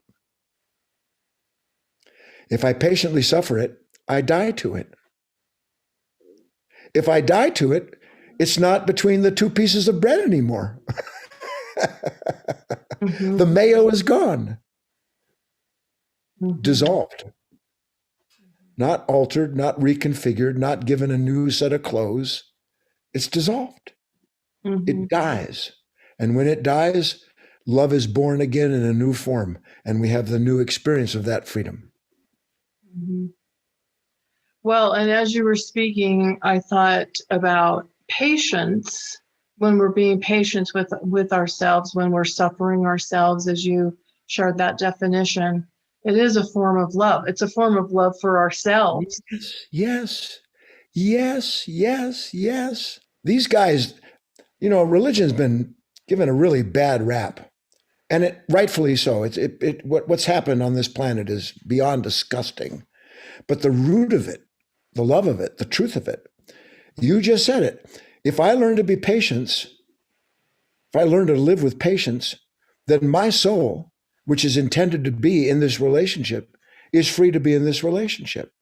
If I patiently suffer it, I die to it. If I die to it, it's not between the two pieces of bread anymore. Mm-hmm. The mayo is gone. Mm-hmm. Dissolved. Not altered, not reconfigured, not given a new set of clothes. It's dissolved. Mm-hmm. It dies. And when it dies, love is born again in a new form, and we have the new experience of that freedom. Mm-hmm. Well, and as you were speaking, I thought about patience, when we're being patient with ourselves, when we're suffering ourselves, as you shared that definition. It is a form of love. It's a form of love for ourselves. Yes, yes, yes, yes. These guys, religion's been given a really bad rap, and it rightfully so. What's happened on this planet is beyond disgusting. But the root of it, the love of it, the truth of it, you just said it. If I learn to be patient, if I learn to live with patience, then my soul, which is intended to be in this relationship, is free to be in this relationship.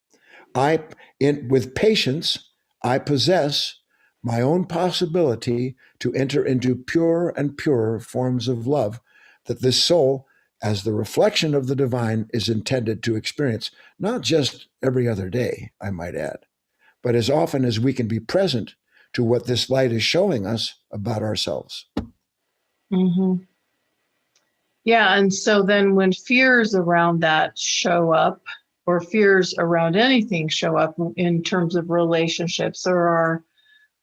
With patience, I possess my own possibility to enter into pure and purer forms of love that this soul, as the reflection of the divine, is intended to experience, not just every other day, I might add, but as often as we can be present to what this light is showing us about ourselves. Mm-hmm. Yeah, and so then when fears around that show up, or fears around anything show up in terms of relationships or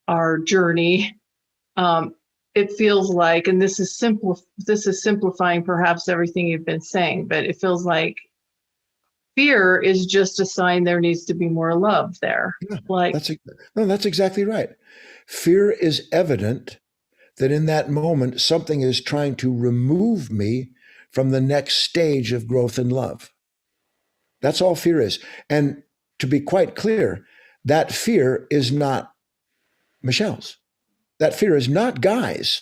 our journey, it feels like, and this is simplifying perhaps everything you've been saying, but it feels like fear is just a sign there needs to be more love there. Yeah, that's exactly right. Fear is evident that in that moment, something is trying to remove me from the next stage of growth in love. That's all fear is. And to be quite clear, that fear is not Michelle's. That fear is not Guy's.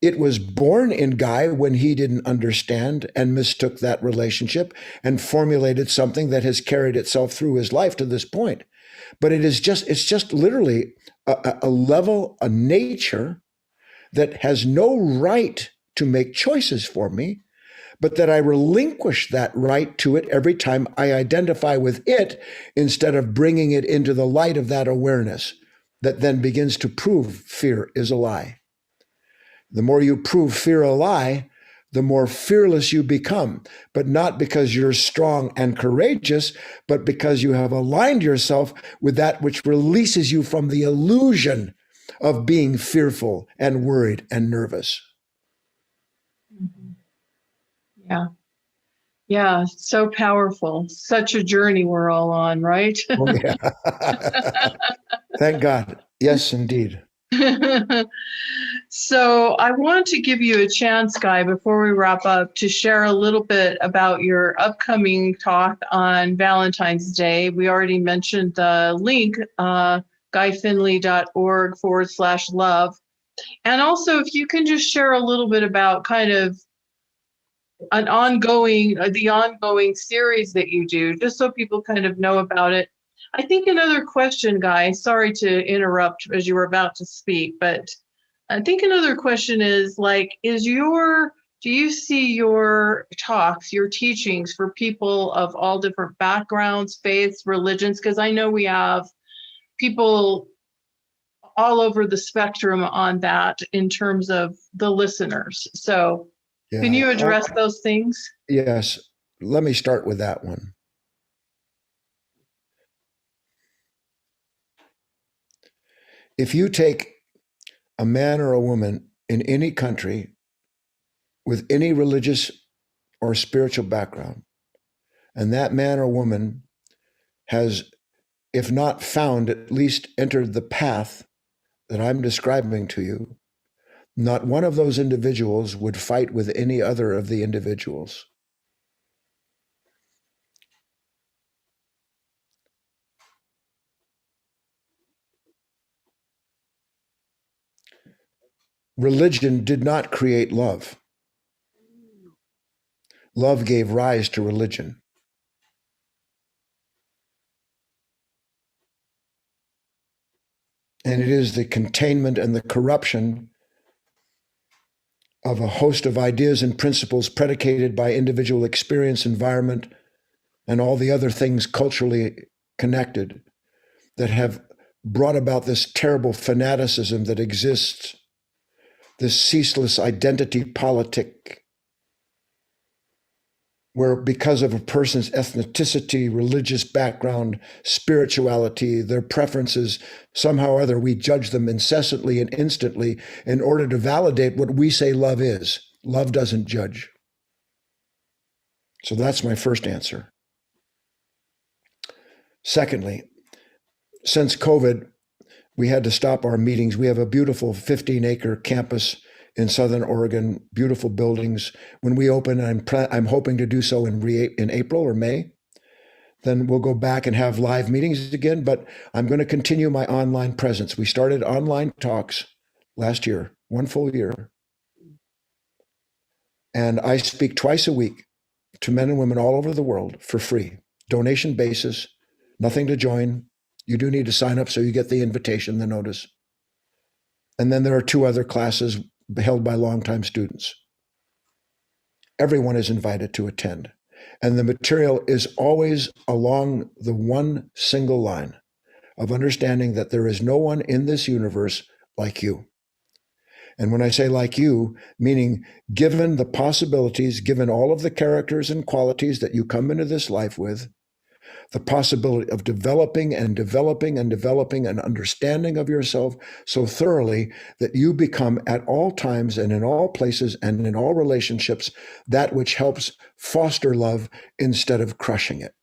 It was born in Guy when he didn't understand and mistook that relationship and formulated something that has carried itself through his life to this point. But it's just literally a level, a nature that has no right to make choices for me, but that I relinquish that right to it every time I identify with it instead of bringing it into the light of that awareness that then begins to prove fear is a lie. The more you prove fear a lie, the more fearless you become, but not because you're strong and courageous, but because you have aligned yourself with that which releases you from the illusion of being fearful and worried and nervous. Mm-hmm. Yeah. Yeah. So powerful. Such a journey we're all on, right? Oh, yeah. Thank God. Yes, indeed. So I want to give you a chance, Guy, before we wrap up, to share a little bit about your upcoming talk on Valentine's Day. We already mentioned the link, guyfinley.org/love. And also, if you can just share a little bit about kind of the ongoing series that you do, just so people kind of know about it. I think another question, Guy, sorry to interrupt as you were about to speak, but I think another question is do you see your talks, your teachings for people of all different backgrounds, faiths, religions? Because I know we have people all over the spectrum on that in terms of the listeners. So can you address those things? Yes. Let me start with that one. If you take a man or a woman in any country with any religious or spiritual background, and that man or woman has, if not found, at least entered the path that I'm describing to you, not one of those individuals would fight with any other of the individuals. Religion did not create love. Love gave rise to religion. And it is the containment and the corruption of a host of ideas and principles predicated by individual experience, environment, and all the other things culturally connected that have brought about this terrible fanaticism that exists, this ceaseless identity politic, where because of a person's ethnicity, religious background, spirituality, their preferences, somehow or other, we judge them incessantly and instantly in order to validate what we say love is. Love doesn't judge. So that's my first answer. Secondly, since COVID, we had to stop our meetings. We have a beautiful 15-acre campus in Southern Oregon, beautiful buildings. When we open, I'm hoping to do so in April or May. Then we'll go back and have live meetings again, but I'm going to continue my online presence. We started online talks last year, one full year. And I speak twice a week to men and women all over the world for free, donation basis, nothing to join. You do need to sign up so you get the invitation, the notice. And then there are 2 other classes held by longtime students. Everyone is invited to attend. And the material is always along the one single line of understanding that there is no one in this universe like you. And when I say like you, meaning given the possibilities, given all of the characters and qualities that you come into this life with, the possibility of developing an understanding of yourself so thoroughly that you become at all times and in all places and in all relationships that which helps foster love instead of crushing it.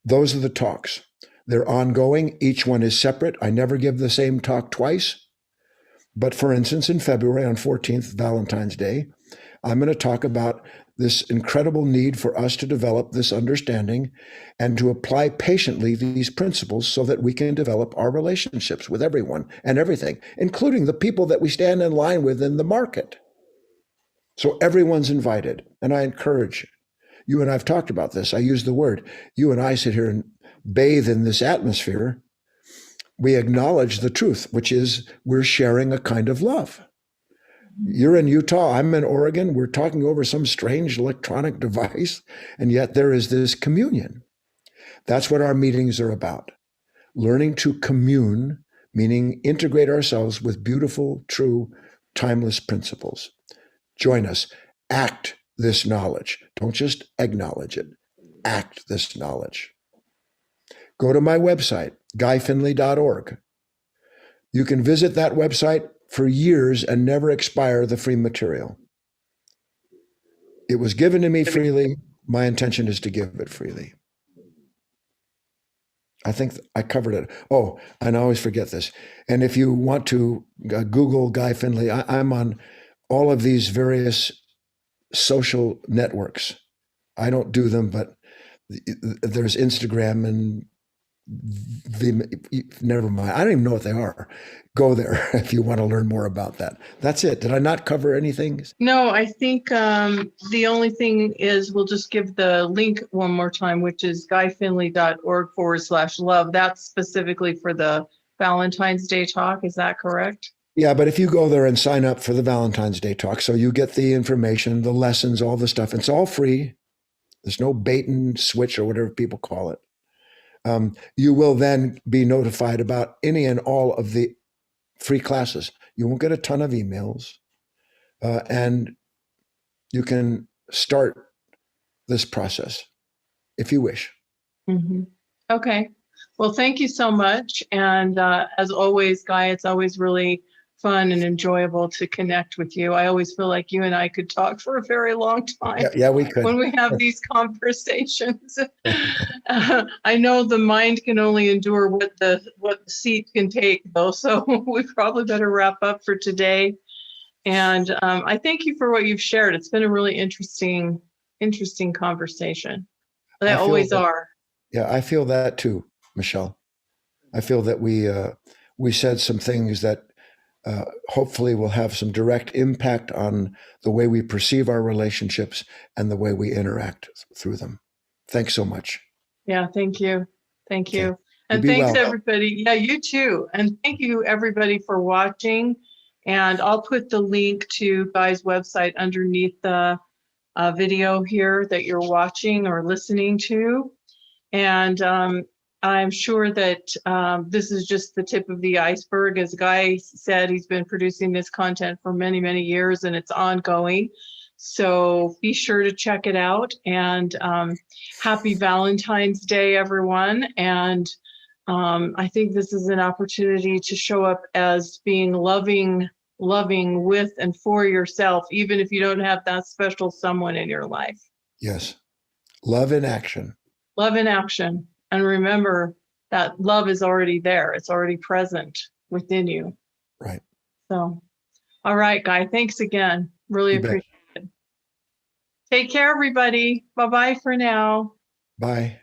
Those are the talks. They're ongoing. Each one is separate. I never give the same talk twice. But for instance, in February on 14th, Valentine's Day, I'm going to talk about this incredible need for us to develop this understanding and to apply patiently these principles so that we can develop our relationships with everyone and everything, including the people that we stand in line with in the market. So everyone's invited. And I encourage you, and I've talked about this. I use the word, you and I sit here and bathe in this atmosphere. We acknowledge the truth, which is we're sharing a kind of love. You're in Utah, I'm in Oregon. We're talking over some strange electronic device, and yet there is this communion. That's what our meetings are about. Learning to commune, meaning integrate ourselves with beautiful, true, timeless principles. Join us. Act this knowledge. Don't just acknowledge it. Act this knowledge. Go to my website, guyfinley.org. You can visit that website for years and never expire the free material. It was given to me freely. My intention is to give it freely. I think I covered it. Oh, and I always forget this. And if you want to Google Guy Finley, I'm on all of these various social networks. I don't do them, but there's Instagram and never mind. I don't even know what they are. Go there if you want to learn more about that. That's it. Did I not cover anything? No, I think the only thing is we'll just give the link one more time, which is guyfinley.org/love. That's specifically for the Valentine's Day talk. Is that correct? Yeah, but if you go there and sign up for the Valentine's Day talk, so you get the information, the lessons, all the stuff, it's all free. There's no bait and switch or whatever people call it. You will then be notified about any and all of the free classes. You won't get a ton of emails, and you can start this process if you wish. Mm-hmm. Okay. Well, thank you so much. And as always, Guy, it's always really fun and enjoyable to connect with you. I always feel like you and I could talk for a very long time. Yeah, we could. When we have these conversations. I know the mind can only endure what the seat can take, though. So we probably better wrap up for today. And I thank you for what you've shared. It's been a really interesting conversation. They always are. Yeah, I feel that too, Michelle. I feel that we said some things that hopefully will have some direct impact on the way we perceive our relationships and the way we interact through them. Thanks so much. Yeah, thank you. Thank you. Okay. And thanks, everybody. Yeah, you too. And thank you, everybody, for watching. And I'll put the link to Guy's website underneath the video here that you're watching or listening to. And I'm sure that this is just the tip of the iceberg. As Guy said, he's been producing this content for many, many years, and it's ongoing. So be sure to check it out. And happy Valentine's Day, everyone. And I think this is an opportunity to show up as being loving with and for yourself, even if you don't have that special someone in your life. Yes. Love in action. Love in action. And remember that love is already there. It's already present within you. Right. So, all right, Guy, thanks again. Really appreciate it. Take care, everybody. Bye-bye for now. Bye.